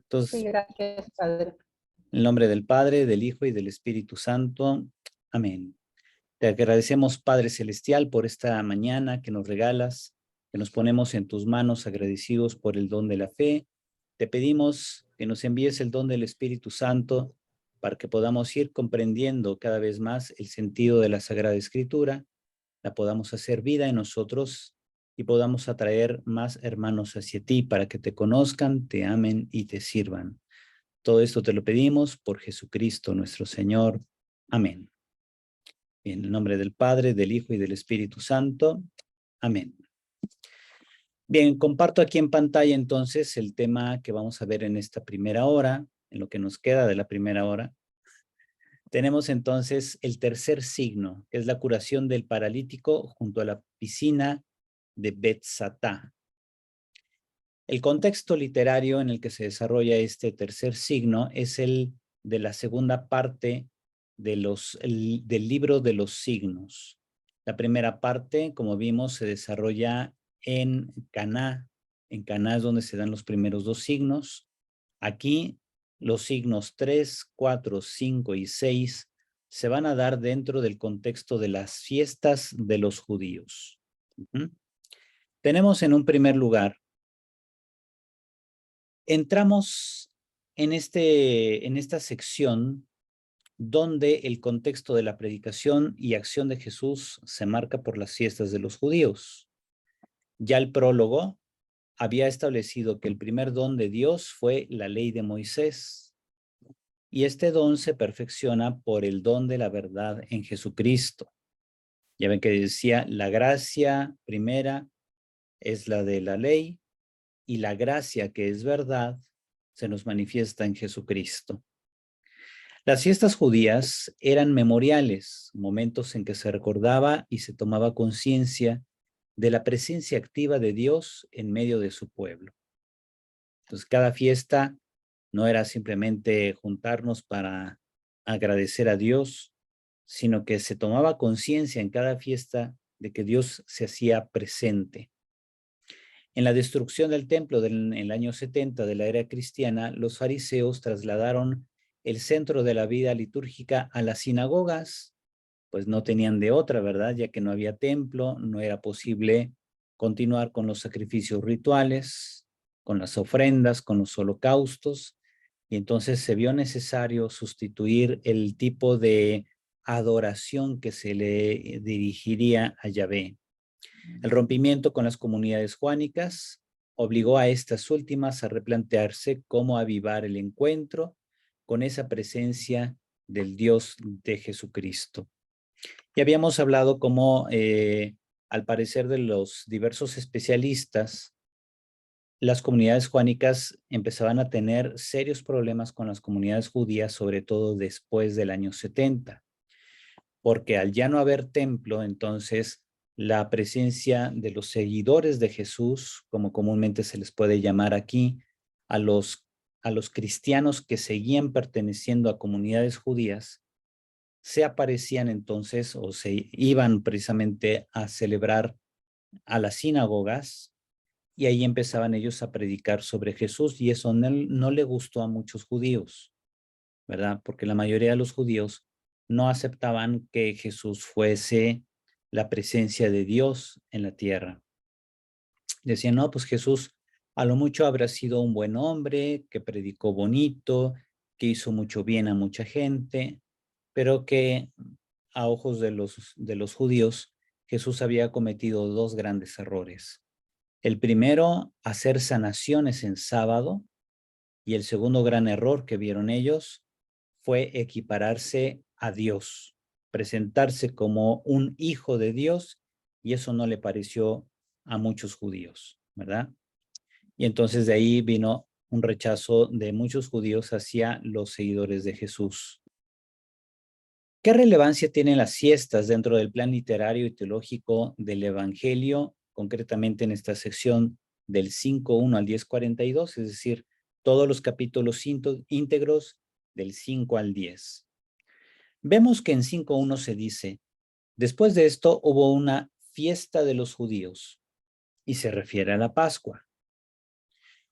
Sí, Entonces, gracias, Padre. en el nombre del Padre, del Hijo y del Espíritu Santo. Amén. Te agradecemos, Padre Celestial, por esta mañana que nos regalas, que nos ponemos en tus manos agradecidos por el don de la fe. Te pedimos que nos envíes el don del Espíritu Santo para que podamos ir comprendiendo cada vez más el sentido de la Sagrada Escritura, la podamos hacer vida en nosotros y podamos atraer más hermanos hacia ti para que te conozcan, te amen y te sirvan. Todo esto te lo pedimos por Jesucristo nuestro Señor. Amén. En el nombre del Padre, del Hijo y del Espíritu Santo. Amén. Bien, comparto aquí en pantalla entonces el tema que vamos a ver en esta primera hora, en lo que nos queda de la primera hora. Tenemos entonces el tercer signo, que es la curación del paralítico junto a la piscina de Betzatá. El contexto literario en el que se desarrolla este tercer signo es el de la segunda parte del libro de los signos. La primera parte, como vimos, se desarrolla en Caná. En Caná es donde se dan los primeros dos signos. Aquí los signos 3, 4, 5 y 6 se van a dar dentro del contexto de las fiestas de los judíos. Tenemos en un primer lugar, entramos en esta sección donde el contexto de la predicación y acción de Jesús se marca por las fiestas de los judíos. Ya el prólogo había establecido que el primer don de Dios fue la ley de Moisés, y este don se perfecciona por el don de la verdad en Jesucristo. Ya ven que decía, la gracia primera es la de la ley, y la gracia que es verdad se nos manifiesta en Jesucristo. Las fiestas judías eran memoriales, momentos en que se recordaba y se tomaba conciencia de la presencia activa de Dios en medio de su pueblo. Entonces, cada fiesta no era simplemente juntarnos para agradecer a Dios, sino que se tomaba conciencia en cada fiesta de que Dios se hacía presente. En la destrucción del templo en el año 70 de la era cristiana, los fariseos trasladaron el centro de la vida litúrgica a las sinagogas, pues no tenían de otra, ¿verdad? Ya que no había templo, no era posible continuar con los sacrificios rituales, con las ofrendas, con los holocaustos, y entonces se vio necesario sustituir el tipo de adoración que se le dirigiría a Yahvé. El rompimiento con las comunidades juánicas obligó a estas últimas a replantearse cómo avivar el encuentro con esa presencia del Dios de Jesucristo. Y habíamos hablado cómo, al parecer de los diversos especialistas, las comunidades juánicas empezaban a tener serios problemas con las comunidades judías, sobre todo después del año 70, porque al ya no haber templo, entonces la presencia de los seguidores de Jesús, como comúnmente se les puede llamar aquí, a los cristianos que seguían perteneciendo a comunidades judías, se aparecían entonces o se iban precisamente a celebrar a las sinagogas, y ahí empezaban ellos a predicar sobre Jesús, y eso no le gustó a muchos judíos, ¿verdad? Porque la mayoría de los judíos no aceptaban que Jesús fuese la presencia de Dios en la tierra. Decían, no, pues Jesús a lo mucho habrá sido un buen hombre, que predicó bonito, que hizo mucho bien a mucha gente, pero que a ojos de los judíos, Jesús había cometido dos grandes errores. El primero, hacer sanaciones en sábado, y el segundo gran error que vieron ellos fue equipararse a Dios, presentarse como un hijo de Dios, y eso no le pareció a muchos judíos, ¿verdad? Y entonces de ahí vino un rechazo de muchos judíos hacia los seguidores de Jesús. ¿Qué relevancia tienen las fiestas dentro del plan literario y teológico del Evangelio, concretamente en esta sección del 5.1 al 10.42, es decir, todos los capítulos íntegros del 5 al 10? Vemos que en 5.1 se dice, después de esto hubo una fiesta de los judíos, y se refiere a la Pascua.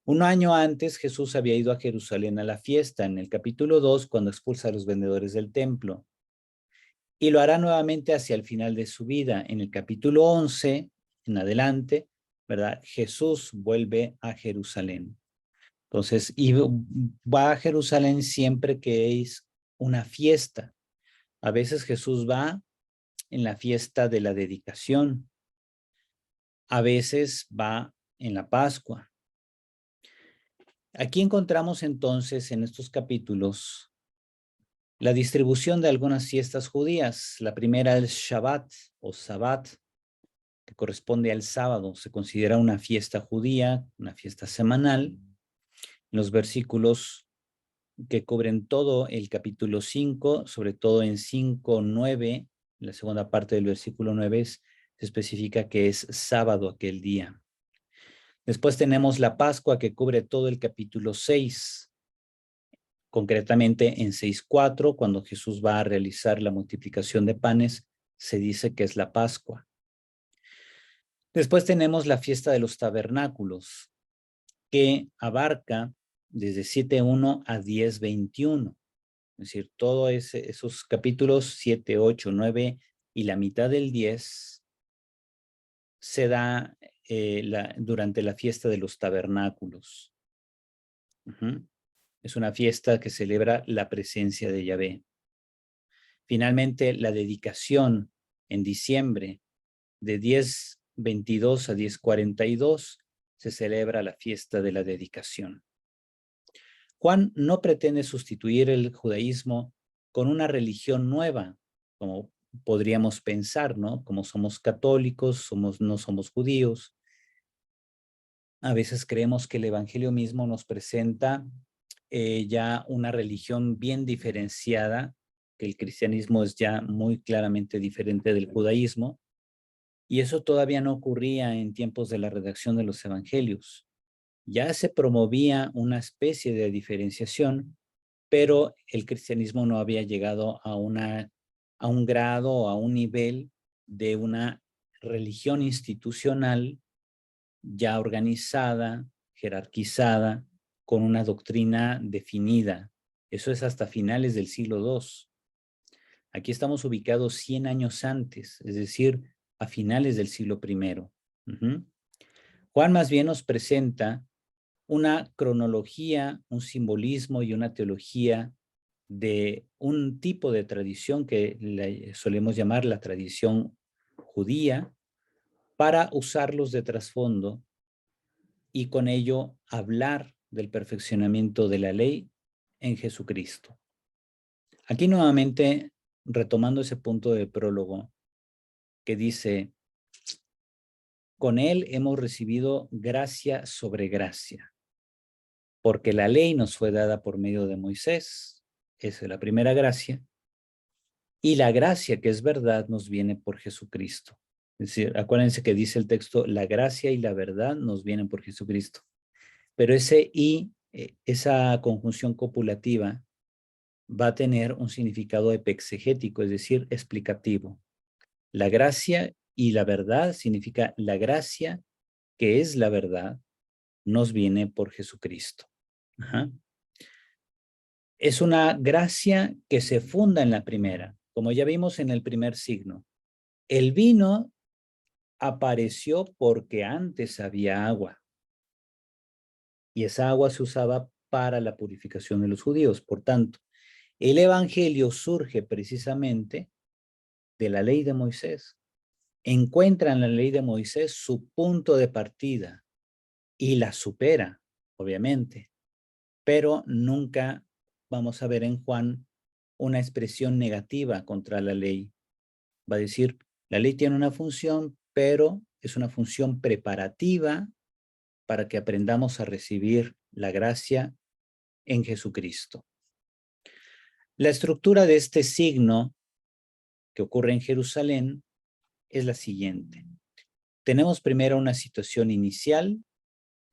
Un año antes, Jesús había ido a Jerusalén a la fiesta, en el capítulo 2, cuando expulsa a los vendedores del templo. Y lo hará nuevamente hacia el final de su vida. En el capítulo 11, en adelante, ¿verdad? Jesús vuelve a Jerusalén. Entonces, y va a Jerusalén siempre que es una fiesta. A veces Jesús va en la fiesta de la dedicación. A veces va en la Pascua. Aquí encontramos entonces en estos capítulos la distribución de algunas fiestas judías. La primera es Shabbat o Sabbat, que corresponde al sábado. Se considera una fiesta judía, una fiesta semanal. Los versículos que cubren todo el capítulo 5, sobre todo en 5:9, la segunda parte del versículo 9 se especifica que es sábado aquel día. Después tenemos la Pascua que cubre todo el capítulo 6, concretamente en 6:4, cuando Jesús va a realizar la multiplicación de panes, se dice que es la Pascua. Después tenemos la fiesta de los tabernáculos, que abarca desde 7:1 a 10:21. Es decir, todos esos capítulos 7, 8, 9 y la mitad del 10 se da durante la fiesta de los tabernáculos. Es una fiesta que celebra la presencia de Yahvé. Finalmente, la dedicación en diciembre de 10:22 a 10:42 se celebra la fiesta de la dedicación. Juan no pretende sustituir el judaísmo con una religión nueva, como podríamos pensar, ¿no? Como somos católicos, no somos judíos. A veces creemos que el evangelio mismo nos presenta ya una religión bien diferenciada, que el cristianismo es ya muy claramente diferente del judaísmo, y eso todavía no ocurría en tiempos de la redacción de los evangelios. Ya se promovía una especie de diferenciación, pero el cristianismo no había llegado a un grado, a un nivel de una religión institucional ya organizada, jerarquizada, con una doctrina definida. Eso es hasta finales del siglo II. Aquí estamos ubicados 100 años antes, es decir, a finales del siglo I. Juan más bien nos presenta una cronología, un simbolismo y una teología de un tipo de tradición que solemos llamar la tradición judía, para usarlos de trasfondo y con ello hablar del perfeccionamiento de la ley en Jesucristo. Aquí nuevamente, retomando ese punto de prólogo que dice, con él hemos recibido gracia sobre gracia, porque la ley nos fue dada por medio de Moisés, esa es la primera gracia, y la gracia que es verdad nos viene por Jesucristo. Es decir, acuérdense que dice el texto, la gracia y la verdad nos vienen por Jesucristo. Pero ese y, esa conjunción copulativa, va a tener un significado epexegético, es decir, explicativo. La gracia y la verdad significa la gracia, que es la verdad, nos viene por Jesucristo. Ajá. Es una gracia que se funda en la primera, como ya vimos en el primer signo. El vino apareció porque antes había agua, y esa agua se usaba para la purificación de los judíos. Por tanto, el evangelio surge precisamente de la ley de Moisés. Encuentra en la ley de Moisés su punto de partida y la supera, obviamente, pero nunca vamos a ver en Juan una expresión negativa contra la ley. Va a decir, la ley tiene una función, pero es una función preparativa para que aprendamos a recibir la gracia en Jesucristo. La estructura de este signo que ocurre en Jerusalén es la siguiente. Tenemos primero una situación inicial,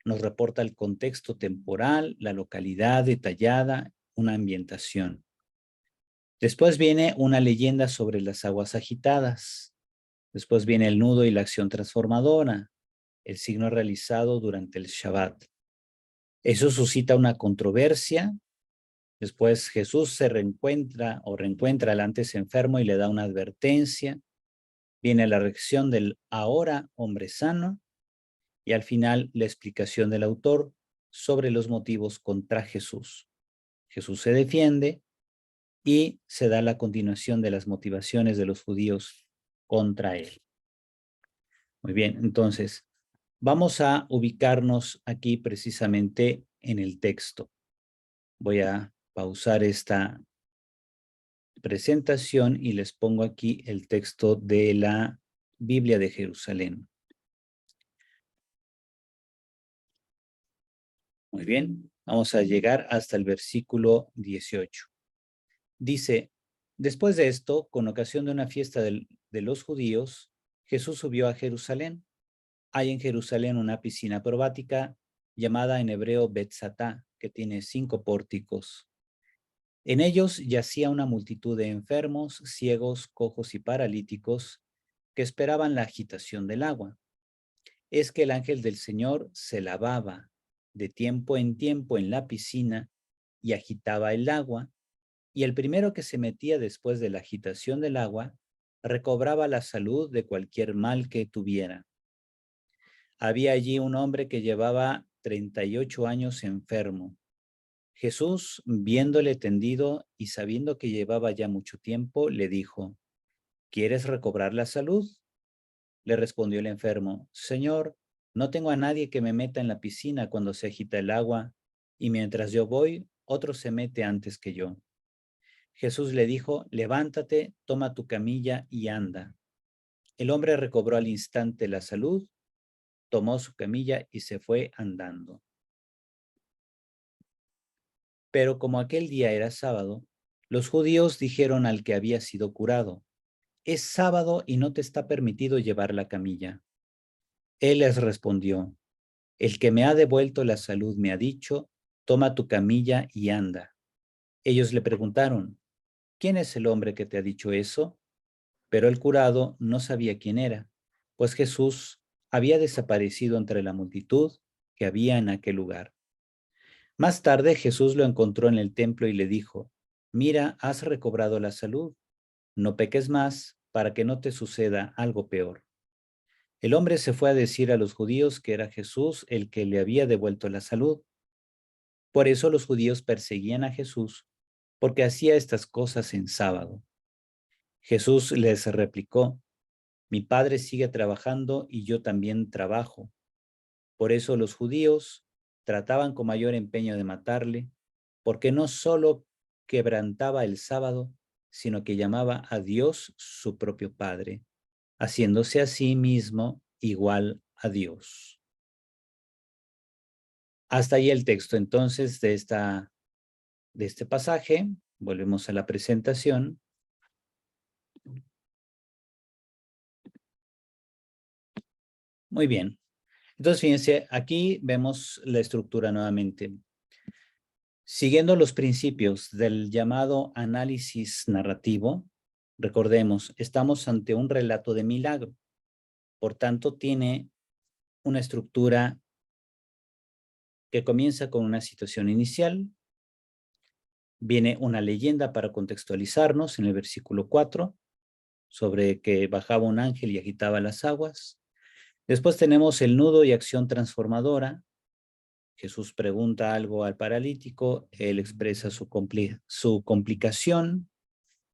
nos reporta el contexto temporal, la localidad detallada, una ambientación. Después viene una leyenda sobre las aguas agitadas. Después viene el nudo y la acción transformadora, el signo realizado durante el Shabbat. Eso suscita una controversia. Después Jesús se reencuentra al antes enfermo y le da una advertencia. Viene la reacción del ahora hombre sano y al final la explicación del autor sobre los motivos contra Jesús. Jesús se defiende y se da la continuación de las motivaciones de los judíos contra él. Muy bien, entonces vamos a ubicarnos aquí precisamente en el texto. Voy a pausar esta presentación y les pongo aquí el texto de la Biblia de Jerusalén. Muy bien, vamos a llegar hasta el versículo 18. Dice, después de esto, con ocasión de una fiesta de los judíos, Jesús subió a Jerusalén. Hay en Jerusalén una piscina acrobática llamada en hebreo Betzatá, que tiene 5 pórticos. En ellos yacía una multitud de enfermos, ciegos, cojos y paralíticos que esperaban la agitación del agua. Es que el ángel del Señor se lavaba de tiempo en tiempo en la piscina y agitaba el agua, y el primero que se metía después de la agitación del agua recobraba la salud de cualquier mal que tuviera. Había allí un hombre que llevaba 38 años enfermo. Jesús, viéndole tendido y sabiendo que llevaba ya mucho tiempo, le dijo, ¿quieres recobrar la salud? Le respondió el enfermo, Señor, no tengo a nadie que me meta en la piscina cuando se agita el agua, y mientras yo voy, otro se mete antes que yo. Jesús le dijo, levántate, toma tu camilla y anda. El hombre recobró al instante la salud, tomó su camilla y se fue andando. Pero como aquel día era sábado, los judíos dijeron al que había sido curado, es sábado y no te está permitido llevar la camilla. Él les respondió, el que me ha devuelto la salud me ha dicho, toma tu camilla y anda. Ellos le preguntaron, ¿quién es el hombre que te ha dicho eso? Pero el curado no sabía quién era, pues Jesús había desaparecido entre la multitud que había en aquel lugar. Más tarde Jesús lo encontró en el templo y le dijo, mira, has recobrado la salud, no peques más para que no te suceda algo peor. El hombre se fue a decir a los judíos que era Jesús el que le había devuelto la salud. Por eso los judíos perseguían a Jesús, porque hacía estas cosas en sábado. Jesús les replicó, mi Padre sigue trabajando y yo también trabajo. Por eso los judíos trataban con mayor empeño de matarle, porque no solo quebrantaba el sábado, sino que llamaba a Dios su propio Padre, haciéndose a sí mismo igual a Dios. Hasta ahí el texto entonces de este pasaje. Volvemos a la presentación. Muy bien. Entonces, fíjense, aquí vemos la estructura nuevamente. Siguiendo los principios del llamado análisis narrativo, recordemos, estamos ante un relato de milagro. Por tanto, tiene una estructura que comienza con una situación inicial. Viene una leyenda para contextualizarnos en el versículo 4, sobre que bajaba un ángel y agitaba las aguas. Después tenemos el nudo y acción transformadora. Jesús pregunta algo al paralítico, él expresa su complicación,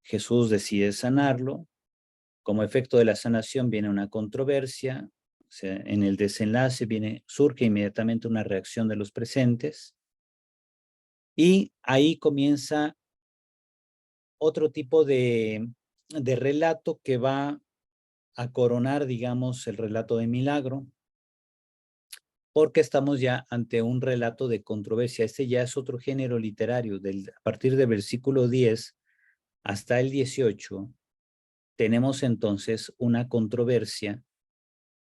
Jesús decide sanarlo. Como efecto de la sanación viene una controversia, o sea, en el desenlace surge inmediatamente una reacción de los presentes y ahí comienza otro tipo de relato que va a coronar, digamos, el relato de milagro, porque estamos ya ante un relato de controversia. Este ya es otro género literario. A partir del versículo 10 hasta el 18, tenemos entonces una controversia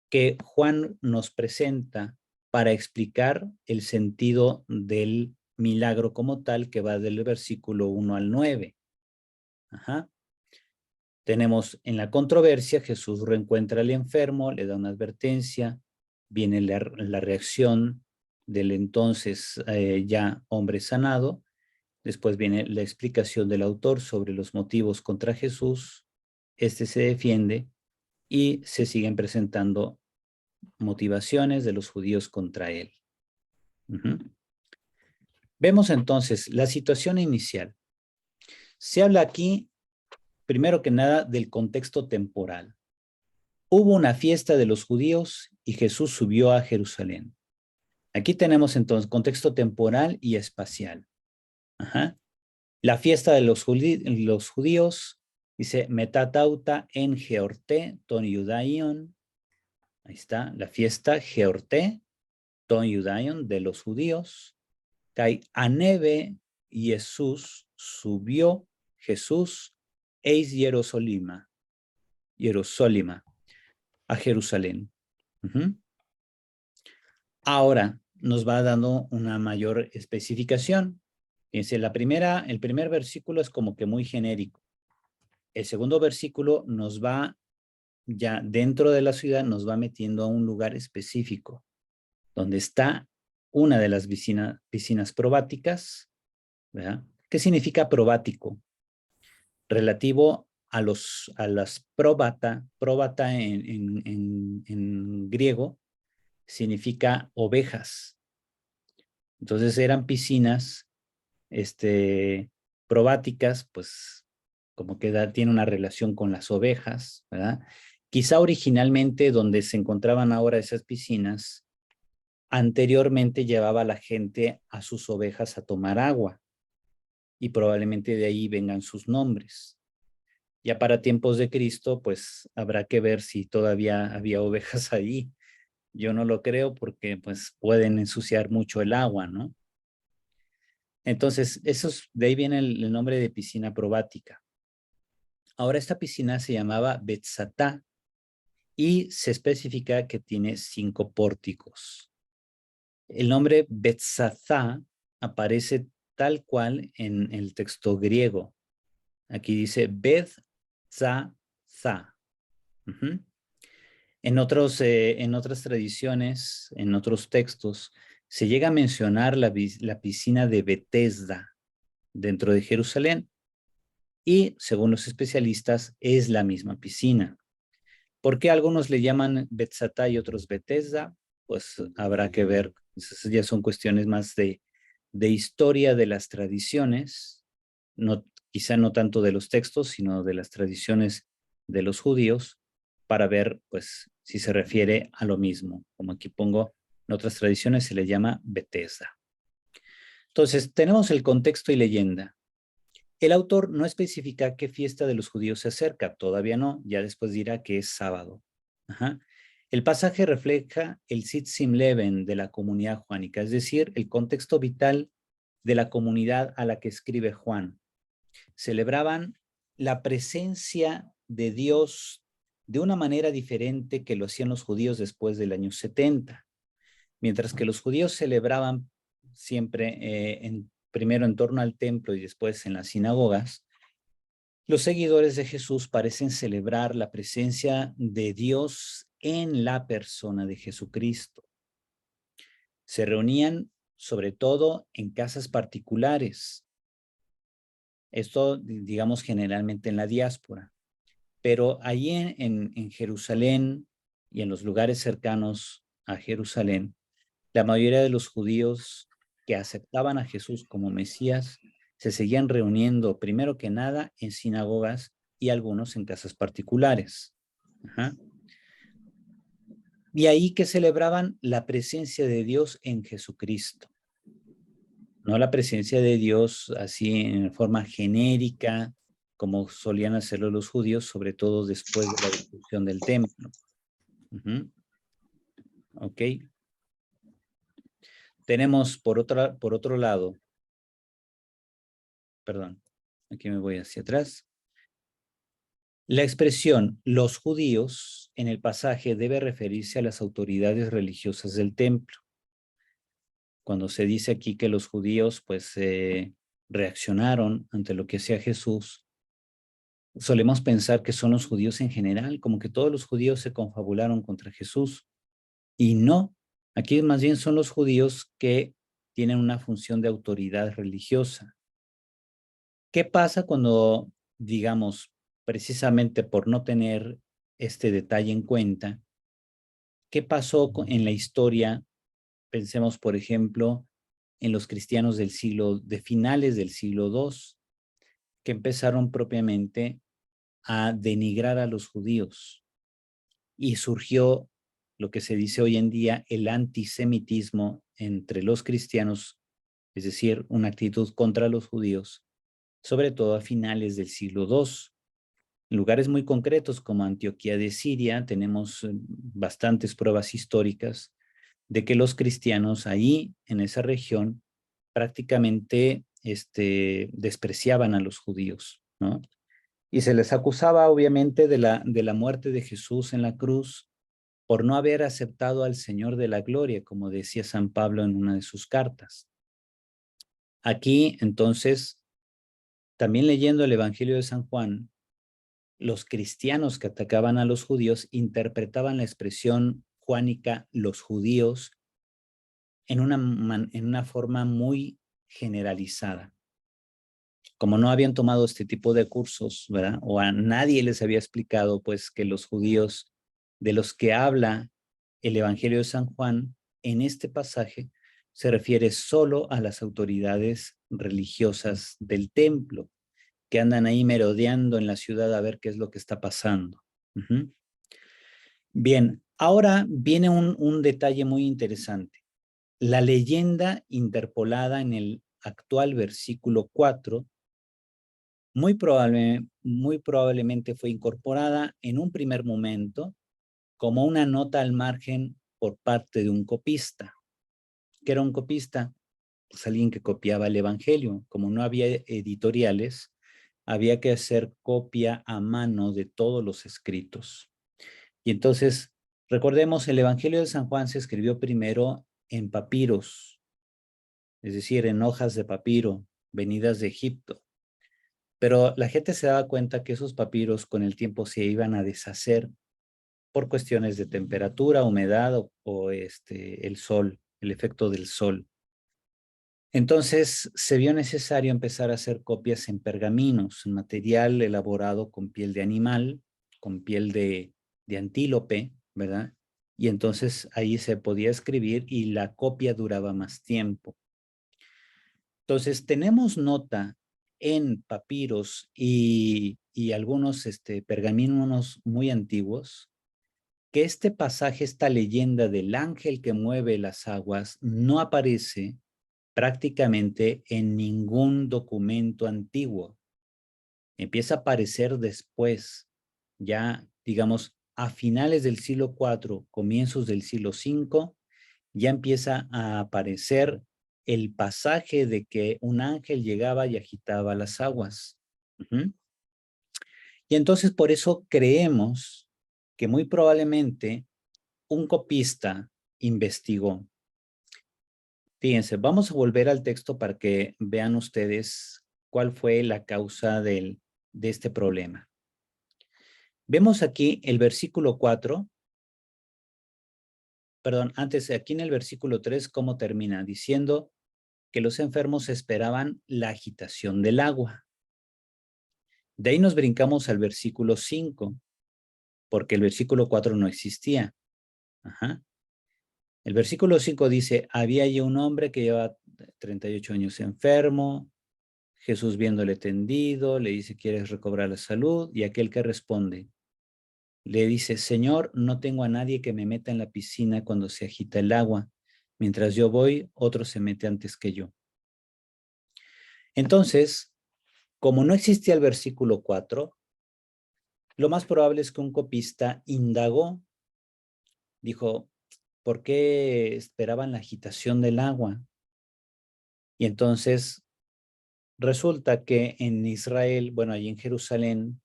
que Juan nos presenta para explicar el sentido del milagro como tal, que va del versículo 1 al 9. Ajá. Tenemos en la controversia, Jesús reencuentra al enfermo, le da una advertencia, viene la reacción del entonces ya hombre sanado. Después viene la explicación del autor sobre los motivos contra Jesús. Este se defiende y se siguen presentando motivaciones de los judíos contra él. Vemos entonces la situación inicial. Se habla aquí, primero que nada, del contexto temporal. Hubo una fiesta de los judíos y Jesús subió a Jerusalén. Aquí tenemos entonces contexto temporal y espacial. La fiesta de los judíos, dice, metatauta en Georté, ton Judaion. Ahí está, la fiesta Georté, ton Judaion de los judíos. Kai aneve Jesús subió Jesús eis Jerusalima a Jerusalén. Ahora nos va dando una mayor especificación. Fíjense, el primer versículo es como que muy genérico. El segundo versículo nos va, ya dentro de la ciudad, nos va metiendo a un lugar específico, donde está una de las piscinas probáticas, ¿verdad? ¿Qué significa probático? Relativo a las próbata en griego significa ovejas. Entonces eran piscinas probáticas, pues como que tiene una relación con las ovejas, ¿verdad? Quizá originalmente donde se encontraban ahora esas piscinas, anteriormente llevaba la gente a sus ovejas a tomar agua y probablemente de ahí vengan sus nombres. Ya para tiempos de Cristo, pues habrá que ver si todavía había ovejas ahí. Yo no lo creo porque pues pueden ensuciar mucho el agua, ¿no? Entonces, de ahí viene el nombre de piscina probática. Ahora, esta piscina se llamaba Betzatá y se especifica que tiene 5 pórticos. El nombre Betzatá aparece tal cual en el texto griego. Aquí dice Betzatá. En otras tradiciones, en otros textos, se llega a mencionar la piscina de Betesda dentro de Jerusalén y, según los especialistas, es la misma piscina. ¿Por qué algunos le llaman Betzatá y otros Betesda? Pues habrá que ver. Esas ya son cuestiones más de historia de las tradiciones, quizá no tanto de los textos, sino de las tradiciones de los judíos, para ver, pues, si se refiere a lo mismo. Como aquí pongo, en otras tradiciones se le llama Betesda. Entonces, tenemos el contexto y leyenda. El autor no especifica qué fiesta de los judíos se acerca, todavía no, ya después dirá que es sábado. El pasaje refleja el Sitzim Leben de la comunidad juánica, es decir, el contexto vital de la comunidad a la que escribe Juan. Celebraban la presencia de Dios de una manera diferente que lo hacían los judíos después del año 70. Mientras que los judíos celebraban siempre primero en torno al templo y después en las sinagogas, los seguidores de Jesús parecen celebrar la presencia de Dios en la persona de Jesucristo. Se reunían sobre todo en casas particulares. Esto, digamos, generalmente en la diáspora. Pero allí en Jerusalén y en los lugares cercanos a Jerusalén, la mayoría de los judíos que aceptaban a Jesús como Mesías se seguían reuniendo, primero que nada, en sinagogas y algunos en casas particulares. Y ahí que celebraban la presencia de Dios en Jesucristo. No la presencia de Dios así en forma genérica, como solían hacerlo los judíos, sobre todo después de la destrucción del templo. Ok. Tenemos por otro lado, perdón, aquí me voy hacia atrás. La expresión los judíos en el pasaje debe referirse a las autoridades religiosas del templo. Cuando se dice aquí que los judíos pues reaccionaron ante lo que hacía Jesús, solemos pensar que son los judíos en general, como que todos los judíos se confabularon contra Jesús. Y no, Aquí más bien son los judíos que tienen una función de autoridad religiosa. ¿Qué pasa cuando, digamos, precisamente por no tener este detalle en cuenta, qué pasó en la historia? Pensemos, por ejemplo, en los cristianos de finales del siglo II, que empezaron propiamente a denigrar a los judíos y surgió lo que se dice hoy en día el antisemitismo entre los cristianos, es decir, una actitud contra los judíos, sobre todo a finales del siglo II. En lugares muy concretos como Antioquía de Siria tenemos bastantes pruebas históricas de que los cristianos ahí en esa región prácticamente despreciaban a los judíos, ¿no? Y se les acusaba obviamente de la muerte de Jesús en la cruz por no haber aceptado al Señor de la gloria, como decía San Pablo en una de sus cartas. Aquí, entonces, también leyendo el Evangelio de San Juan, los cristianos que atacaban a los judíos interpretaban la expresión juánica los judíos en una forma muy generalizada. Como no habían tomado este tipo de cursos, ¿verdad? O a nadie les había explicado, pues, que los judíos de los que habla el Evangelio de San Juan en este pasaje se refiere solo a las autoridades religiosas del templo, que andan ahí merodeando en la ciudad a ver qué es lo que está pasando. Bien, ahora viene un detalle muy interesante. La leyenda interpolada en el actual versículo 4 muy probablemente fue incorporada en un primer momento como una nota al margen por parte de un copista. ¿Qué era un copista? Pues alguien que copiaba el Evangelio. Como no había editoriales, había que hacer copia a mano de todos los escritos. Y entonces, recordemos, el Evangelio de San Juan se escribió primero en papiros, es decir, en hojas de papiro venidas de Egipto. Pero la gente se daba cuenta que esos papiros con el tiempo se iban a deshacer por cuestiones de temperatura, humedad o el sol, el efecto del sol. Entonces se vio necesario empezar a hacer copias en pergaminos, en material elaborado con piel de animal, con piel de antílope, ¿verdad? Y entonces ahí se podía escribir y la copia duraba más tiempo. Entonces tenemos nota en papiros y algunos pergaminos muy antiguos que este pasaje, esta leyenda del ángel que mueve las aguas, no aparece prácticamente en ningún documento antiguo. Empieza a aparecer después, ya digamos a finales del siglo IV, comienzos del siglo V, ya empieza a aparecer el pasaje de que un ángel llegaba y agitaba las aguas. Y entonces por eso creemos que muy probablemente un copista investigó. Fíjense, vamos a volver al texto para que vean ustedes cuál fue la causa de este problema. Vemos aquí el versículo 4, perdón, antes aquí en el versículo 3, cómo termina, diciendo que los enfermos esperaban la agitación del agua. De ahí nos brincamos al versículo 5, porque el versículo 4 no existía. Ajá. El versículo 5 dice, había allí un hombre que lleva 38 años enfermo. Jesús viéndole tendido, le dice, ¿quieres recobrar la salud? Y aquel que responde, le dice, Señor, no tengo a nadie que me meta en la piscina cuando se agita el agua. Mientras yo voy, otro se mete antes que yo. Entonces, como no existía el versículo 4, lo más probable es que un copista indagó, dijo, ¿por qué esperaban la agitación del agua? Y entonces resulta que en Israel, bueno, allí en Jerusalén,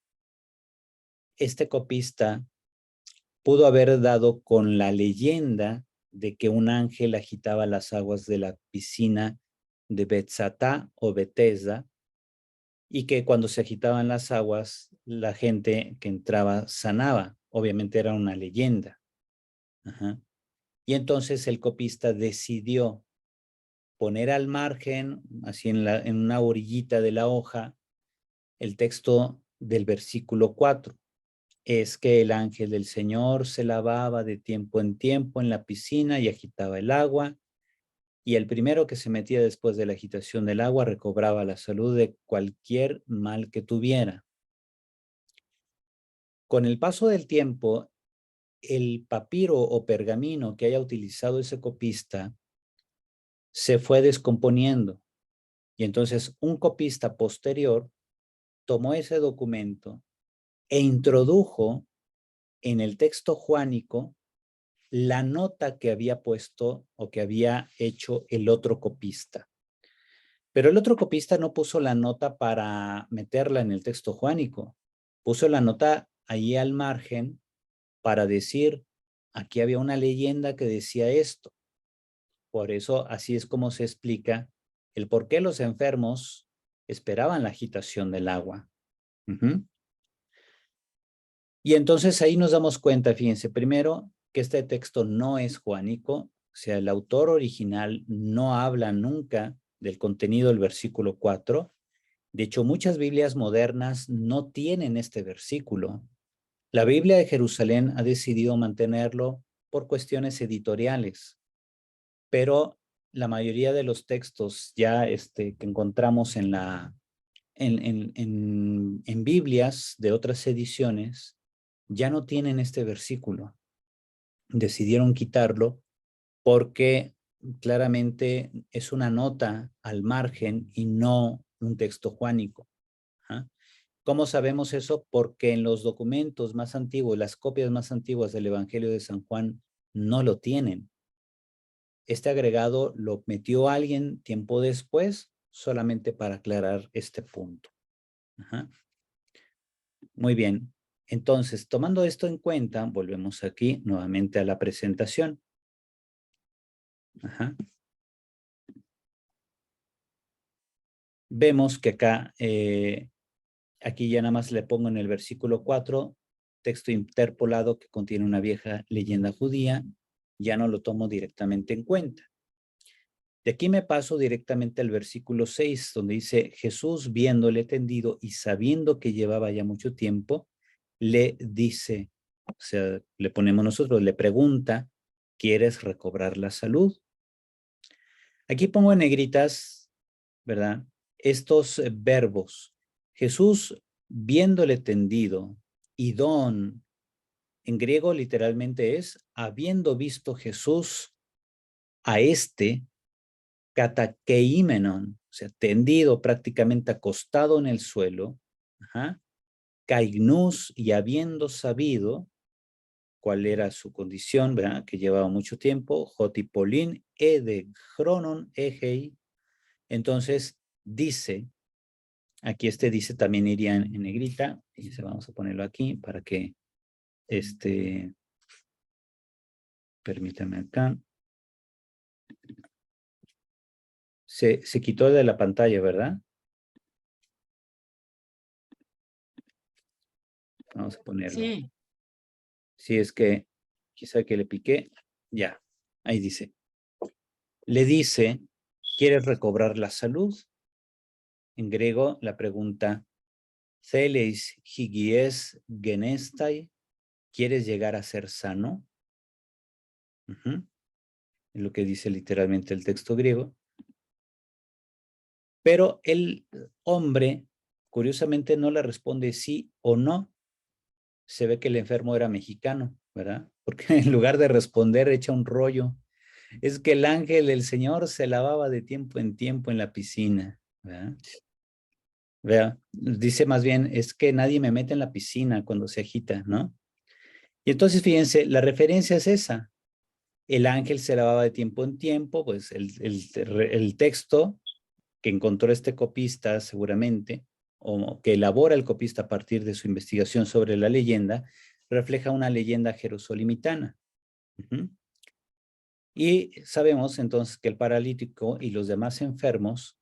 este copista pudo haber dado con la leyenda de que un ángel agitaba las aguas de la piscina de Betzatá o Betesda y que cuando se agitaban las aguas, la gente que entraba sanaba. Obviamente era una leyenda. Ajá. Y entonces el copista decidió poner al margen, así en una orillita de la hoja, el texto del versículo 4. Es que el ángel del Señor se lavaba de tiempo en tiempo en la piscina y agitaba el agua, y el primero que se metía después de la agitación del agua recobraba la salud de cualquier mal que tuviera. Con el paso del tiempo, el papiro o pergamino que haya utilizado ese copista se fue descomponiendo, y entonces un copista posterior tomó ese documento e introdujo en el texto juánico la nota que había puesto o que había hecho el otro copista. Pero el otro copista no puso la nota para meterla en el texto juánico. Puso la nota ahí al margen para decir, aquí había una leyenda que decía esto. Por eso así es como se explica el por qué los enfermos esperaban la agitación del agua. Y entonces ahí nos damos cuenta, fíjense, primero que este texto no es juánico, o sea, el autor original no habla nunca del contenido del versículo 4. De hecho, muchas Biblias modernas no tienen este versículo. La Biblia de Jerusalén ha decidido mantenerlo por cuestiones editoriales, pero la mayoría de los textos ya que encontramos en Biblias de otras ediciones ya no tienen este versículo. Decidieron quitarlo porque claramente es una nota al margen y no un texto juánico. ¿Ah? ¿Cómo sabemos eso? Porque en los documentos más antiguos, las copias más antiguas del Evangelio de San Juan no lo tienen. Este agregado lo metió alguien tiempo después solamente para aclarar este punto. Ajá. Muy bien. Entonces, tomando esto en cuenta, volvemos aquí nuevamente a la presentación. Ajá. Vemos que acá, aquí ya nada más le pongo en el versículo 4, texto interpolado que contiene una vieja leyenda judía, ya no lo tomo directamente en cuenta. De aquí me paso directamente al versículo 6, donde dice, Jesús viéndole tendido y sabiendo que llevaba ya mucho tiempo, le dice, o sea, le ponemos nosotros, le pregunta, ¿quieres recobrar la salud? Aquí pongo en negritas, ¿verdad? Estos verbos. Jesús viéndole tendido y don, en griego literalmente es, habiendo visto Jesús a katakeimenon, o sea, tendido, prácticamente acostado en el suelo, kaignus, y habiendo sabido cuál era su condición, ¿verdad? Que llevaba mucho tiempo, jotipolin, de chronon, egei, entonces dice, aquí dice también iría en negrita, y vamos a ponerlo aquí para que, permítame acá, se quitó de la pantalla, ¿verdad? Vamos a ponerlo. Sí. Si es que quizá que le piqué, ya, ahí dice. Le dice, ¿quieres recobrar la salud? En griego la pregunta, Theleis higies genestai, ¿quieres llegar a ser sano? Es lo que dice literalmente el texto griego. Pero el hombre, curiosamente, no le responde sí o no. Se ve que el enfermo era mexicano, ¿verdad? Porque en lugar de responder, echa un rollo. Es que el ángel del Señor se lavaba de tiempo en tiempo en la piscina, ¿verdad? Vea, dice más bien, es que nadie me mete en la piscina cuando se agita, ¿no? Y entonces, fíjense, la referencia es esa. El ángel se lavaba de tiempo en tiempo, pues el texto que encontró este copista seguramente, o que elabora el copista a partir de su investigación sobre la leyenda, refleja una leyenda jerosolimitana. Y sabemos entonces que el paralítico y los demás enfermos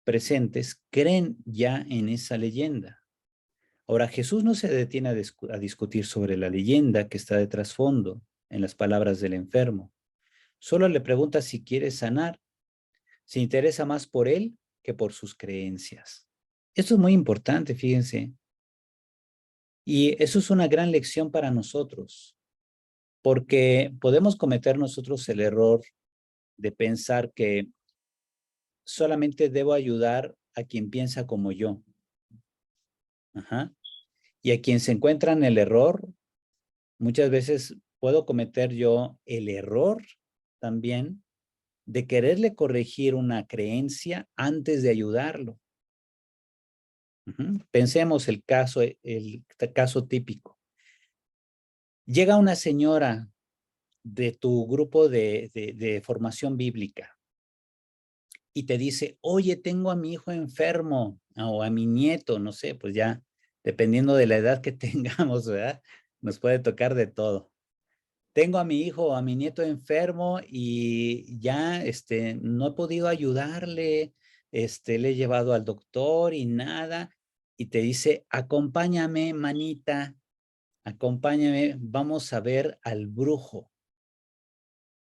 presentes creen ya en esa leyenda. Ahora, Jesús no se detiene a discutir sobre la leyenda que está de trasfondo en las palabras del enfermo. Solo le pregunta si quiere sanar. Se interesa más por él que por sus creencias. Esto es muy importante, fíjense. Y eso es una gran lección para nosotros, porque podemos cometer nosotros el error de pensar que solamente debo ayudar a quien piensa como yo. Ajá. Y a quien se encuentra en el error, muchas veces puedo cometer yo el error también de quererle corregir una creencia antes de ayudarlo. Pensemos el caso típico. Llega una señora de tu grupo de formación bíblica y te dice, oye, tengo a mi hijo enfermo o a mi nieto, no sé, pues ya, dependiendo de la edad que tengamos, ¿verdad? Nos puede tocar de todo. Tengo a mi hijo o a mi nieto enfermo y ya, no he podido ayudarle, le he llevado al doctor y nada, y te dice, acompáñame, manita, acompáñame, vamos a ver al brujo,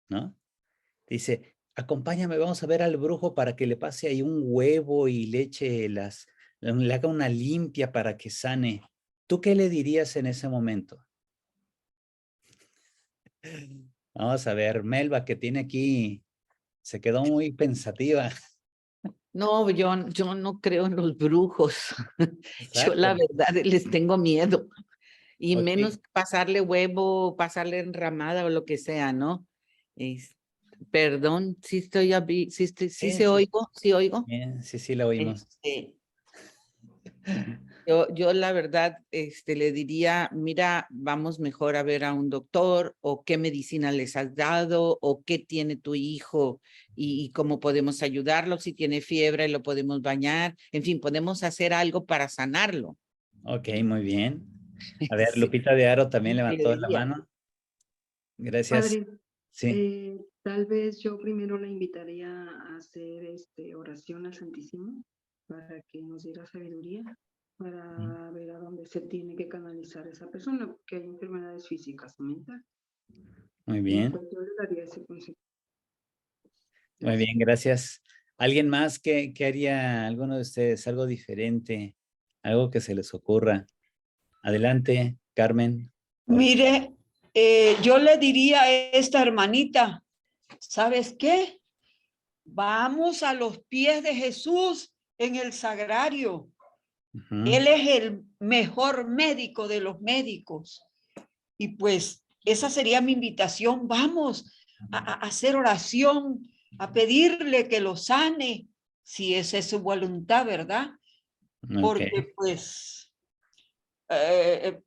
¿no? Dice, acompáñame, vamos a ver al brujo para que le pase ahí un huevo y le eche le haga una limpia para que sane. ¿Tú qué le dirías en ese momento? Vamos a ver, Melba, que tiene aquí, se quedó muy pensativa. No, yo no creo en los brujos. Yo la Exacto. verdad les tengo miedo. Y Ok. menos pasarle huevo, pasarle enramada o lo que sea, ¿no? Es- Perdón, sí estoy, sí Sí, se sí, oigo, sí oigo. bien, sí, sí, la oímos. Este, yo la verdad, le diría, mira, vamos mejor a ver a un doctor o qué medicina les has dado o qué tiene tu hijo y cómo podemos ayudarlo. Si tiene fiebre, lo podemos bañar. En fin, podemos hacer algo para sanarlo. Ok, muy bien. A ver, Sí, Lupita de Aro también le levantó la diría. mano. Gracias. Padre, Sí. tal vez yo primero la invitaría a hacer oración al Santísimo para que nos diera sabiduría, para ver a dónde se tiene que canalizar esa persona, porque hay enfermedades físicas o mentales. Muy Y bien. pues yo le daría ese consejo. Muy Gracias. bien, gracias. ¿Alguien más que haría alguno de ustedes algo diferente? Algo que se les ocurra. Adelante, Carmen. Mire, yo le diría a esta hermanita, ¿sabes qué? Vamos a los pies de Jesús en el sagrario. Él es el mejor médico de los médicos. Y pues esa sería mi invitación. Vamos a hacer oración, a pedirle que lo sane, si esa es su voluntad, ¿verdad? Ok, Porque pues eh,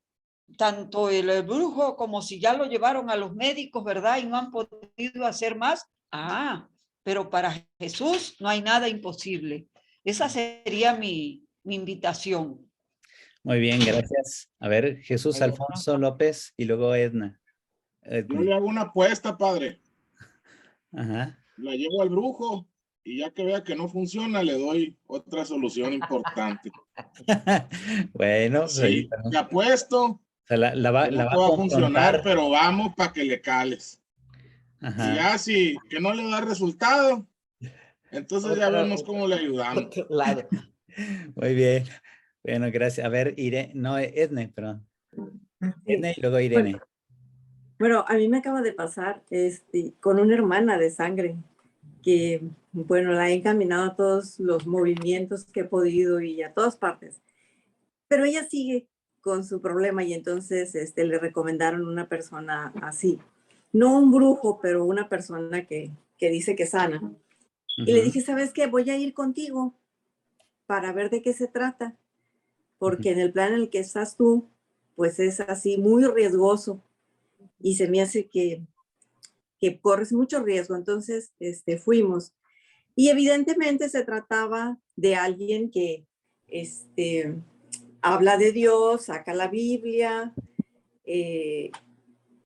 tanto el brujo como si ya lo llevaron a los médicos, ¿verdad? Y no han podido hacer más. Ah, pero para Jesús no hay nada imposible. Esa sería mi invitación. muy bien, gracias. A ver, Jesús Hay otro. Alfonso López y luego Edna. Yo le hago una apuesta, padre. Ajá. La llevo al brujo y ya que vea que no funciona, le doy otra solución importante. Bueno, pues ahí Sí, está. te apuesto O sea, la que no la va te a va a funcionar, confrontar. pero vamos para que le cales. Y Ajá. ya si que no le da resultado, entonces ya vemos cómo le ayudamos. Otro lado. Muy bien. Bueno, gracias. A ver, Irene, no, Edne, perdón. Edne y luego Irene. Bueno, a mí me acaba de pasar con una hermana de sangre que, bueno, la he encaminado a todos los movimientos que he podido y a todas partes. Pero ella sigue con su problema y entonces le recomendaron una persona así. No un brujo, pero una persona que dice que sana. Y le dije, ¿sabes qué? Voy a ir contigo para ver de qué se trata. Porque en el plan en el que estás tú, pues es así muy riesgoso. Y se me hace que corres mucho riesgo. Entonces, fuimos. Y evidentemente se trataba de alguien que habla de Dios, saca la Biblia,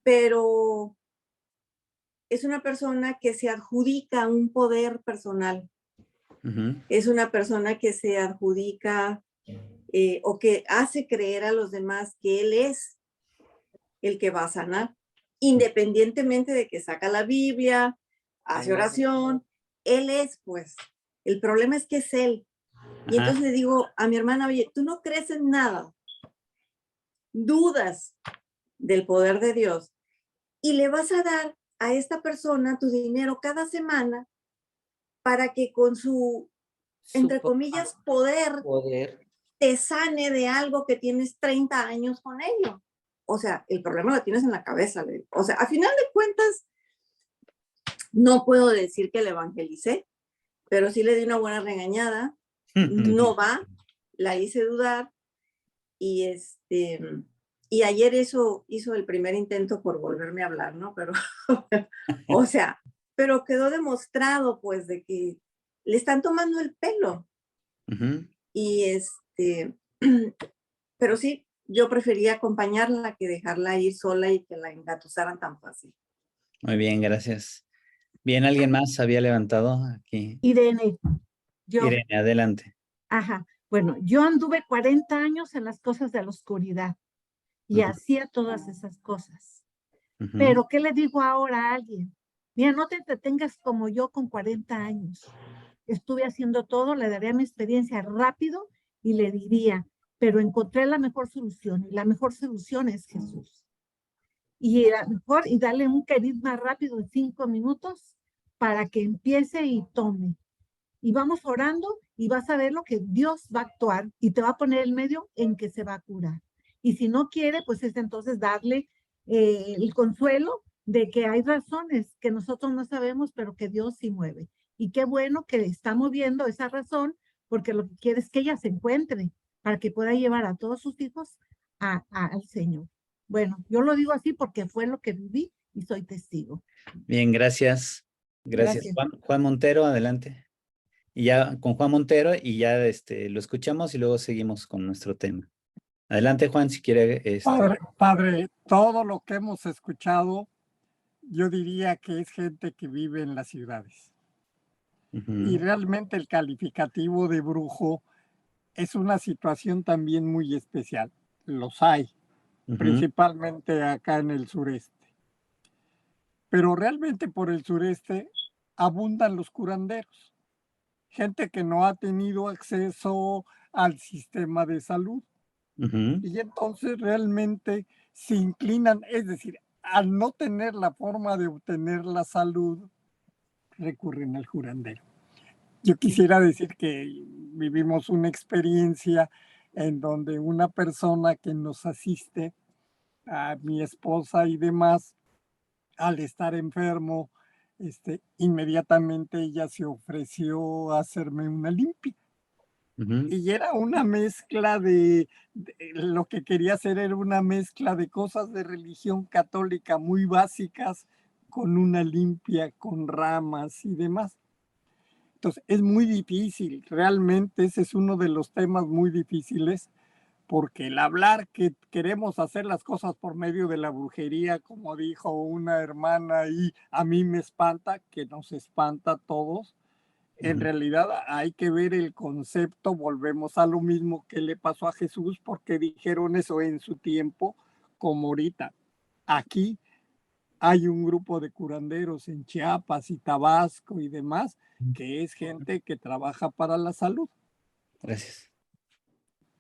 pero es una persona que se adjudica un poder personal. Es una persona que se adjudica o que hace creer a los demás que él es el que va a sanar, independientemente de que saca la Biblia, hace oración, él es, pues, el problema es que es él. Y Ajá. entonces le digo a mi hermana, oye, tú no crees en nada, dudas del poder de Dios y le vas a dar a esta persona tu dinero cada semana para que con su, entre comillas, poder te sane de algo que tienes 30 años con ello. O sea, el problema lo tienes en la cabeza. O sea, a final de cuentas, no puedo decir que le evangelicé, pero sí le di una buena regañada. No va, la hice dudar y y ayer hizo el primer intento por volverme a hablar, ¿no? Pero, o sea, pero quedó demostrado, pues, de que le están tomando el pelo. Ujú. Y pero sí, yo prefería acompañarla que dejarla ir sola y que la engatusaran tan fácil. Muy bien, gracias. Bien, ¿alguien más había levantado aquí? Irene, yo, Irene, adelante. ajá, bueno, yo anduve 40 años en las cosas de la oscuridad y Ujú. hacía todas esas cosas. Ujú. Pero, ¿qué le digo ahora a alguien? Mira, no te entretengas como yo con 40 años. Estuve haciendo todo, le daría mi experiencia rápido y le diría, pero encontré la mejor solución y la mejor solución es Jesús. Y la mejor, y darle un carisma rápido de 5 minutos para que empiece y tome. Y vamos orando y vas a ver lo que Dios va a actuar y te va a poner el medio en que se va a curar. Y si no quiere, pues es entonces darle el consuelo de que hay razones que nosotros no sabemos, pero que Dios sí mueve. Y qué bueno que está moviendo esa razón, porque lo que quiere es que ella se encuentre para que pueda llevar a todos sus hijos al Señor. Bueno, yo lo digo así porque fue lo que viví y soy testigo. Bien, gracias. Gracias. Gracias. Juan Montero, adelante. Y ya con Juan Montero y ya lo escuchamos y luego seguimos con nuestro tema. Adelante, Juan, si quiere. Padre, todo lo que hemos escuchado, yo diría que es gente que vive en las ciudades. Y realmente el calificativo de brujo es una situación también muy especial. Los hay, principalmente acá en el sureste. Pero realmente por el sureste abundan los curanderos. Gente que no ha tenido acceso al sistema de salud. Y entonces realmente se inclinan, es decir, al no tener la forma de obtener la salud, recurren al curandero. Yo quisiera decir que vivimos una experiencia en donde una persona que nos asiste, a mi esposa y demás, al estar enfermo, inmediatamente ella se ofreció a hacerme una limpia. Y era una mezcla lo que quería hacer era una mezcla de cosas de religión católica muy básicas con una limpia, con ramas y demás. Entonces, es muy difícil, realmente ese es uno de los temas muy difíciles, porque el hablar que queremos hacer las cosas por medio de la brujería, como dijo una hermana, y a mí me espanta, que nos espanta a todos. En realidad hay que ver el concepto, volvemos a lo mismo que le pasó a Jesús, porque dijeron eso en su tiempo, como ahorita. Aquí hay un grupo de curanderos en Chiapas y Tabasco y demás, que es gente que trabaja para la salud. Gracias.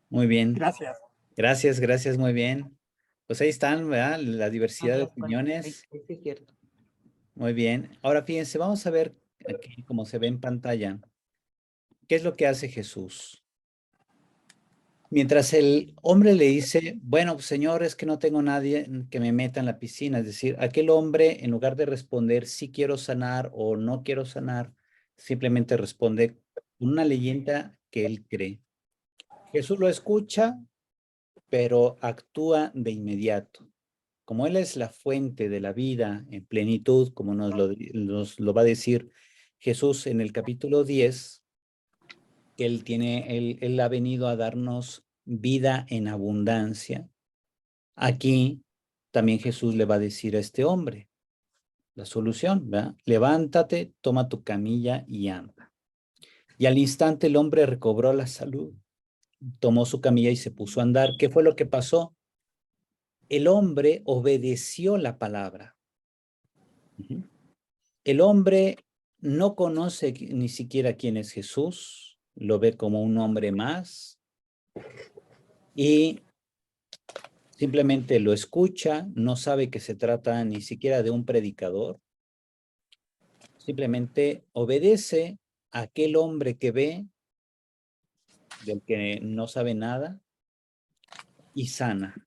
Muy bien. Gracias. Gracias, muy bien. Pues ahí están, ¿verdad? La diversidad de opiniones. Es cierto. Muy bien. Ahora fíjense, vamos a ver aquí, como se ve en pantalla, ¿qué es lo que hace Jesús? Mientras el hombre le dice, bueno, señor, es que no tengo nadie que me meta en la piscina. Es decir, aquel hombre, en lugar de responder sí quiero sanar o no quiero sanar, simplemente responde con una leyenda que él cree. Jesús lo escucha, pero actúa de inmediato. Como Él es la fuente de la vida en plenitud, como nos lo va a decir Jesús en el capítulo 10, que Él ha venido a darnos vida en abundancia. Aquí también Jesús le va a decir a este hombre la solución, ¿verdad? Levántate, toma tu camilla y anda. Y al instante el hombre recobró la salud, tomó su camilla y se puso a andar. ¿Qué fue lo que pasó? El hombre obedeció la palabra. El hombre no conoce ni siquiera quién es Jesús, lo ve como un hombre más y simplemente lo escucha, no sabe que se trata ni siquiera de un predicador, simplemente obedece a aquel hombre que ve, del que no sabe nada, y sana.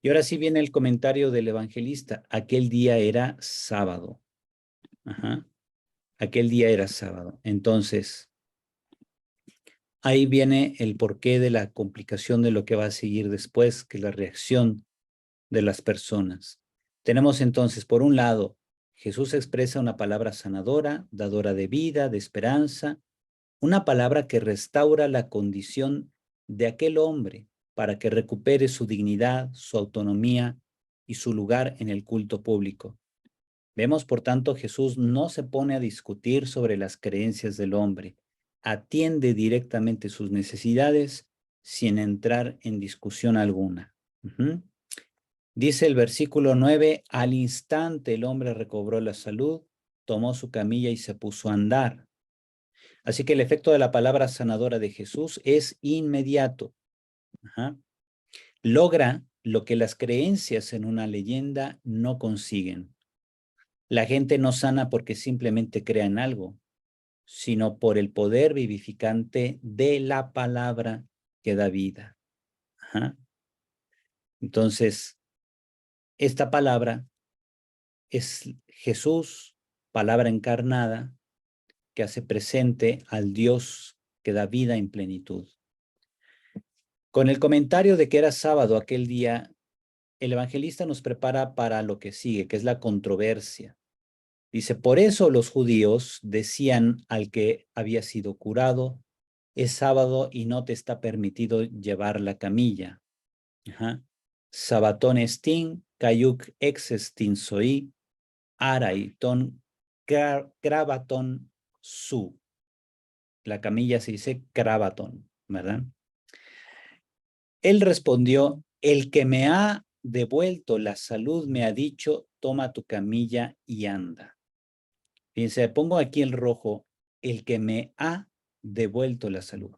Y ahora sí viene el comentario del evangelista. Aquel día era sábado. Ajá. Aquel día era sábado. Entonces, ahí viene el porqué de la complicación de lo que va a seguir después, que es la reacción de las personas. Tenemos entonces, por un lado, Jesús expresa una palabra sanadora, dadora de vida, de esperanza, una palabra que restaura la condición de aquel hombre para que recupere su dignidad, su autonomía y su lugar en el culto público. Vemos, por tanto, Jesús no se pone a discutir sobre las creencias del hombre, atiende directamente sus necesidades sin entrar en discusión alguna. Dice el versículo 9, al instante el hombre recobró la salud, tomó su camilla y se puso a andar. Así que el efecto de la palabra sanadora de Jesús es inmediato. Logra lo que las creencias en una leyenda no consiguen. La gente no sana porque simplemente crea en algo, sino por el poder vivificante de la palabra que da vida. Entonces, esta palabra es Jesús, palabra encarnada, que hace presente al Dios que da vida en plenitud. Con el comentario de que era sábado aquel día, el evangelista nos prepara para lo que sigue, que es la controversia. Dice, por eso los judíos decían al que había sido curado, es sábado y no te está permitido llevar la camilla. Sabatón estin, cayuc exestin soi, araiton, cravaton su. La camilla se dice cravaton, ¿verdad? Él respondió, el que me ha devuelto la salud me ha dicho, toma tu camilla y anda. Fíjense, pongo aquí el rojo, el que me ha devuelto la salud.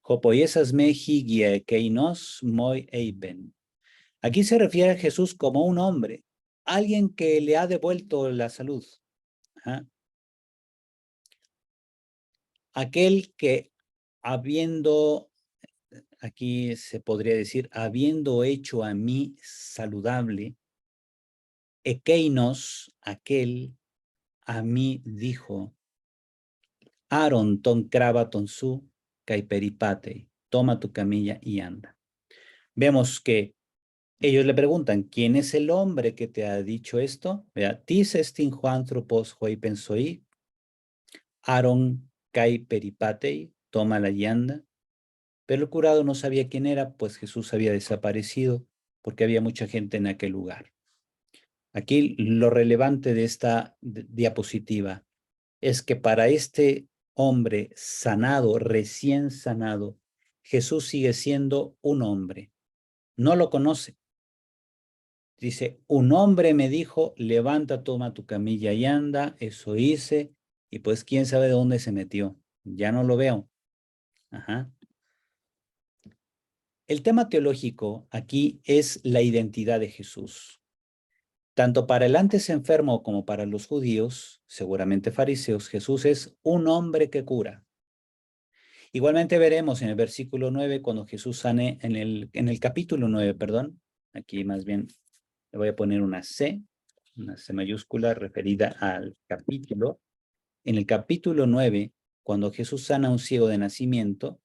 Jopoyesas me higie keinos moi eiben. Aquí se refiere a Jesús como un hombre, alguien que le ha devuelto la salud. Aquel que habiendo, aquí se podría decir, habiendo hecho a mí saludable, ekeinos, aquel, a mí dijo, Aaron ton cravaton su, caiperipate, toma tu camilla y anda. Vemos que ellos le preguntan, ¿quién es el hombre que te ha dicho esto? Tis estin juanthropos hoipensoi, Aaron caiperipate, toma la y anda. Pero el curado no sabía quién era, pues Jesús había desaparecido porque había mucha gente en aquel lugar. Aquí lo relevante de esta diapositiva es que para este hombre sanado, recién sanado, Jesús sigue siendo un hombre. No lo conoce. Dice, un hombre me dijo, levanta, toma tu camilla y anda. Eso hice. Y pues quién sabe de dónde se metió. Ya no lo veo. El tema teológico aquí es la identidad de Jesús. Tanto para el antes enfermo como para los judíos, seguramente fariseos, Jesús es un hombre que cura. Igualmente veremos en el versículo 9, cuando Jesús sane, en el capítulo 9, perdón, aquí más bien le voy a poner una C mayúscula referida al capítulo. En el capítulo 9, cuando Jesús sana a un ciego de nacimiento,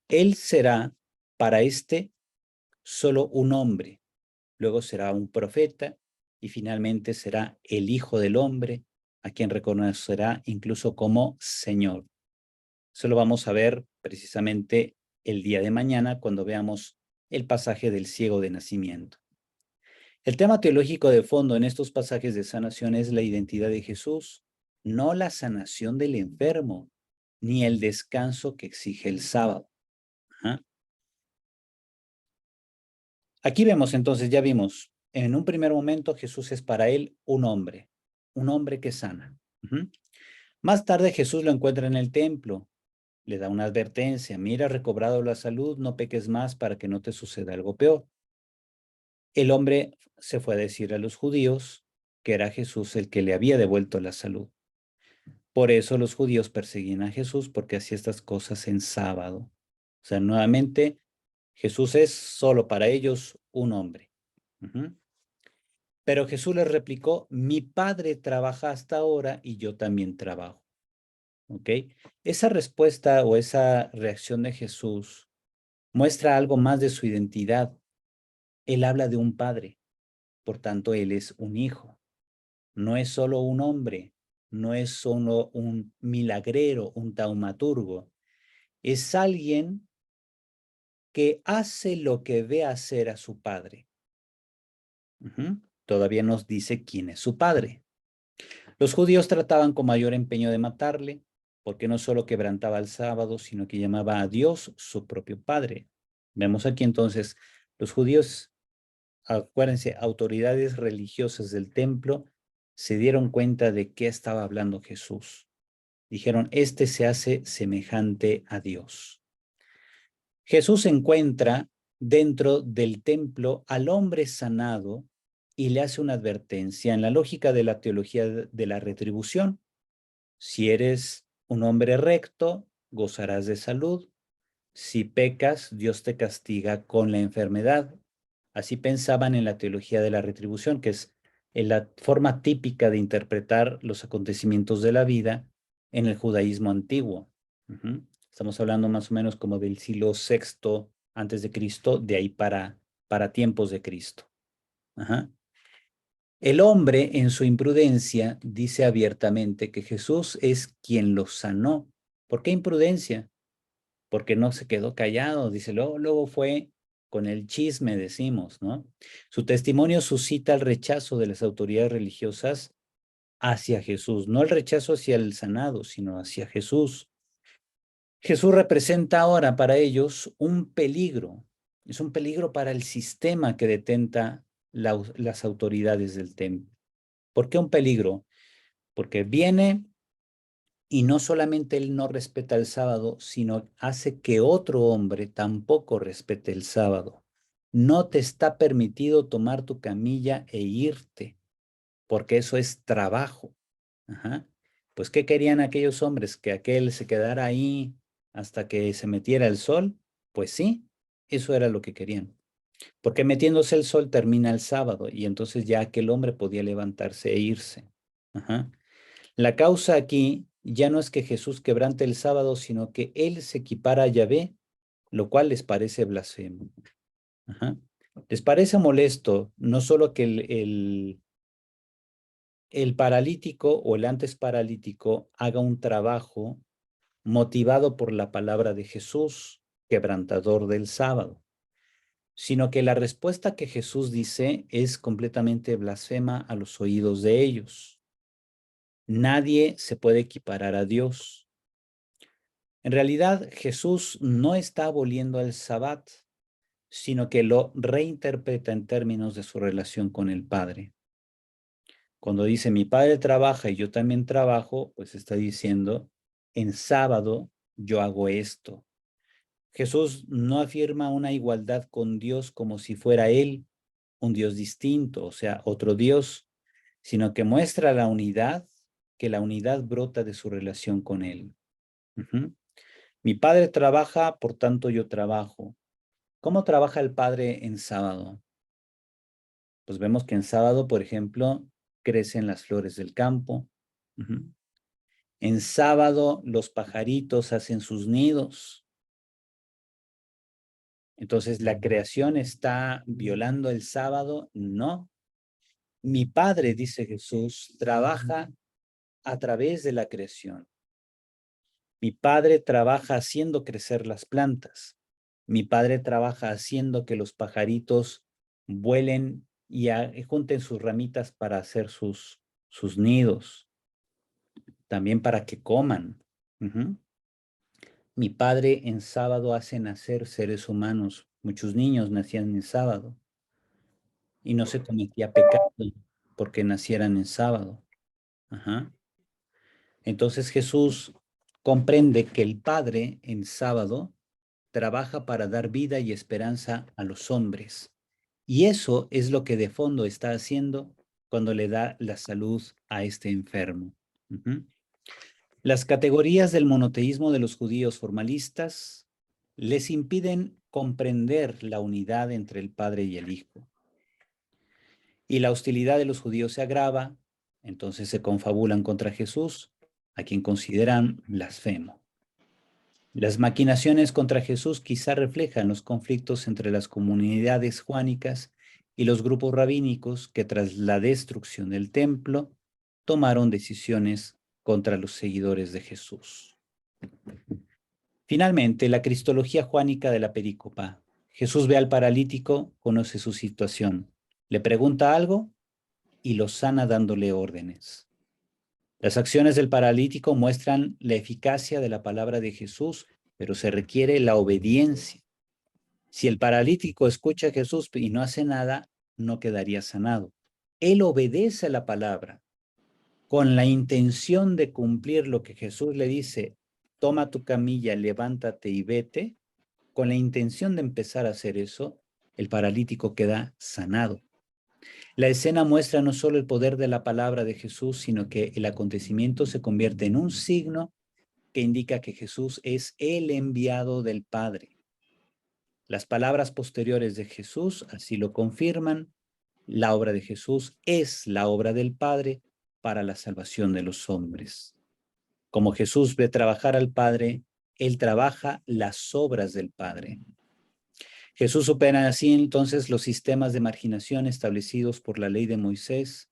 él será para solo un hombre. Luego será un profeta y finalmente será el Hijo del Hombre, a quien reconocerá incluso como Señor. Eso lo vamos a ver precisamente el día de mañana cuando veamos el pasaje del ciego de nacimiento. El tema teológico de fondo en estos pasajes de sanación es la identidad de Jesús, no la sanación del enfermo, ni el descanso que exige el sábado. Aquí vemos entonces, ya vimos, en un primer momento Jesús es para él un hombre. un hombre que sana. Más tarde Jesús lo encuentra en el templo. Le da una advertencia. Mira, has recobrado la salud, no peques más para que no te suceda algo peor. El hombre se fue a decir a los judíos que era Jesús el que le había devuelto la salud. Por eso los judíos perseguían a Jesús, porque hacía estas cosas en sábado. O sea, nuevamente, Jesús es solo para ellos un hombre. Pero Jesús les replicó, mi Padre trabaja hasta ahora y yo también trabajo. ¿Ok? Esa respuesta o esa reacción de Jesús muestra algo más de su identidad. Él habla de un padre, por tanto, él es un hijo. No es solo un hombre, no es solo un milagrero, un taumaturgo. Es alguien que hace lo que ve hacer a su padre. Todavía nos dice quién es su padre. Los judíos trataban con mayor empeño de matarle, porque no solo quebrantaba el sábado, sino que llamaba a Dios su propio padre. Vemos aquí entonces, los judíos, acuérdense, autoridades religiosas del templo, se dieron cuenta de qué estaba hablando Jesús. Dijeron, este se hace semejante a Dios. Jesús encuentra dentro del templo al hombre sanado y le hace una advertencia en la lógica de la teología de la retribución. Si eres un hombre recto, gozarás de salud. Si pecas, Dios te castiga con la enfermedad. Así pensaban en la teología de la retribución, que es la forma típica de interpretar los acontecimientos de la vida en el judaísmo antiguo. Estamos hablando más o menos como del siglo VI antes de Cristo, de ahí para tiempos de Cristo. El hombre, en su imprudencia, dice abiertamente que Jesús es quien lo sanó. ¿Por qué imprudencia? Porque no se quedó callado. Dice, luego fue con el chisme, decimos, ¿no? Su testimonio suscita el rechazo de las autoridades religiosas hacia Jesús. No el rechazo hacia el sanado, sino hacia Jesús. Jesús representa ahora para ellos un peligro. Es un peligro para el sistema que detenta las autoridades del templo. ¿Por qué un peligro? Porque viene y no solamente él no respeta el sábado, sino hace que otro hombre tampoco respete el sábado. No te está permitido tomar tu camilla e irte, porque eso es trabajo. Pues, ¿qué querían aquellos hombres? ¿Que aquel se quedara ahí hasta que se metiera el sol? Pues sí, eso era lo que querían. Porque metiéndose el sol termina el sábado y entonces ya aquel hombre podía levantarse e irse. La causa aquí ya no es que Jesús quebrante el sábado, sino que él se equipara a Yahvé, lo cual les parece blasfemo. Les parece molesto no solo que el paralítico o el antes paralítico haga un trabajo motivado por la palabra de Jesús, quebrantador del sábado, sino que la respuesta que Jesús dice es completamente blasfema a los oídos de ellos. Nadie se puede equiparar a Dios. En realidad, Jesús no está aboliendo el Sabbat, sino que lo reinterpreta en términos de su relación con el Padre. Cuando dice, mi Padre trabaja y yo también trabajo, pues está diciendo, en sábado yo hago esto. Jesús no afirma una igualdad con Dios como si fuera Él un Dios distinto, o sea, otro Dios, sino que muestra la unidad, que la unidad brota de su relación con Él. Mi Padre trabaja, por tanto yo trabajo. ¿Cómo trabaja el Padre en sábado? Pues vemos que en sábado, por ejemplo, crecen las flores del campo. En sábado los pajaritos hacen sus nidos. Entonces, ¿la creación está violando el sábado? No. Mi Padre, dice Jesús, trabaja a través de la creación. Mi Padre trabaja haciendo crecer las plantas. Mi Padre trabaja haciendo que los pajaritos vuelen y junten sus ramitas para hacer sus nidos. También para que coman. Mi Padre en sábado hace nacer seres humanos. Muchos niños nacían en sábado. Y no se cometía pecado porque nacieran en sábado. Ajá. Entonces Jesús comprende que el Padre en sábado trabaja para dar vida y esperanza a los hombres. Y eso es lo que de fondo está haciendo cuando le da la salud a este enfermo. Ujú. Las categorías del monoteísmo de los judíos formalistas les impiden comprender la unidad entre el Padre y el Hijo. Y la hostilidad de los judíos se agrava, entonces se confabulan contra Jesús, a quien consideran blasfemo. Las maquinaciones contra Jesús quizá reflejan los conflictos entre las comunidades juánicas y los grupos rabínicos que tras la destrucción del templo tomaron decisiones contra los seguidores de Jesús. Finalmente, la cristología juánica de la perícopa. Jesús ve al paralítico, conoce su situación, le pregunta algo y lo sana dándole órdenes. Las acciones del paralítico muestran la eficacia de la palabra de Jesús, pero se requiere la obediencia. Si el paralítico escucha a Jesús y no hace nada, no quedaría sanado. Él obedece a la palabra con la intención de cumplir lo que Jesús le dice: toma tu camilla, levántate y vete. Con la intención de empezar a hacer eso, el paralítico queda sanado. La escena muestra no solo el poder de la palabra de Jesús, sino que el acontecimiento se convierte en un signo que indica que Jesús es el enviado del Padre. Las palabras posteriores de Jesús así lo confirman. La obra de Jesús es la obra del Padre para la salvación de los hombres. Como Jesús ve trabajar al Padre, Él trabaja las obras del Padre. Jesús supera así entonces los sistemas de marginación establecidos por la ley de Moisés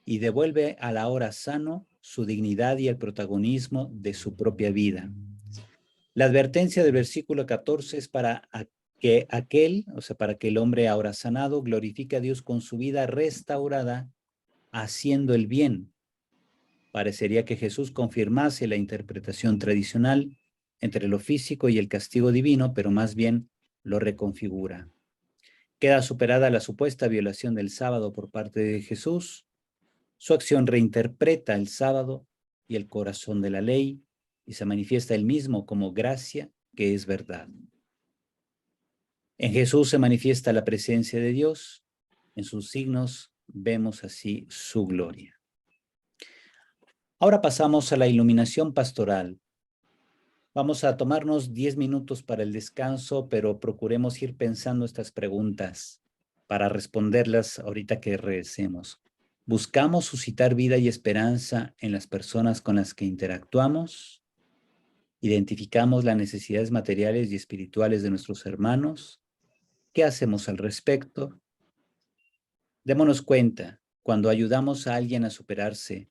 y devuelve al ahora sano su dignidad y el protagonismo de su propia vida. La advertencia del versículo 14 es para que para que el hombre ahora sanado glorifique a Dios con su vida restaurada, haciendo el bien. Parecería que Jesús confirmase la interpretación tradicional entre lo físico y el castigo divino, pero más bien lo reconfigura. Queda superada la supuesta violación del sábado por parte de Jesús. Su acción reinterpreta el sábado y el corazón de la ley y se manifiesta él mismo como gracia, que es verdad. En Jesús se manifiesta la presencia de Dios. En sus signos vemos así su gloria. Ahora pasamos a la iluminación pastoral. Vamos a tomarnos 10 minutos para el descanso, pero procuremos ir pensando estas preguntas para responderlas ahorita que regresemos. ¿Buscamos suscitar vida y esperanza en las personas con las que interactuamos? ¿Identificamos las necesidades materiales y espirituales de nuestros hermanos? ¿Qué hacemos al respecto? Démonos cuenta, cuando ayudamos a alguien a superarse,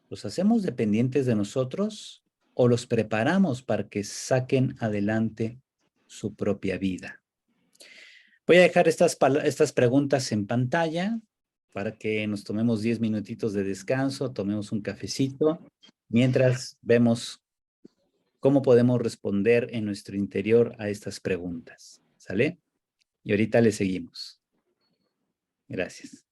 ¿los hacemos dependientes de nosotros o los preparamos para que saquen adelante su propia vida? Voy a dejar estas preguntas en pantalla para que nos tomemos 10 minutitos de descanso, tomemos un cafecito, mientras vemos cómo podemos responder en nuestro interior a estas preguntas. ¿Sale? Y ahorita le seguimos. Gracias.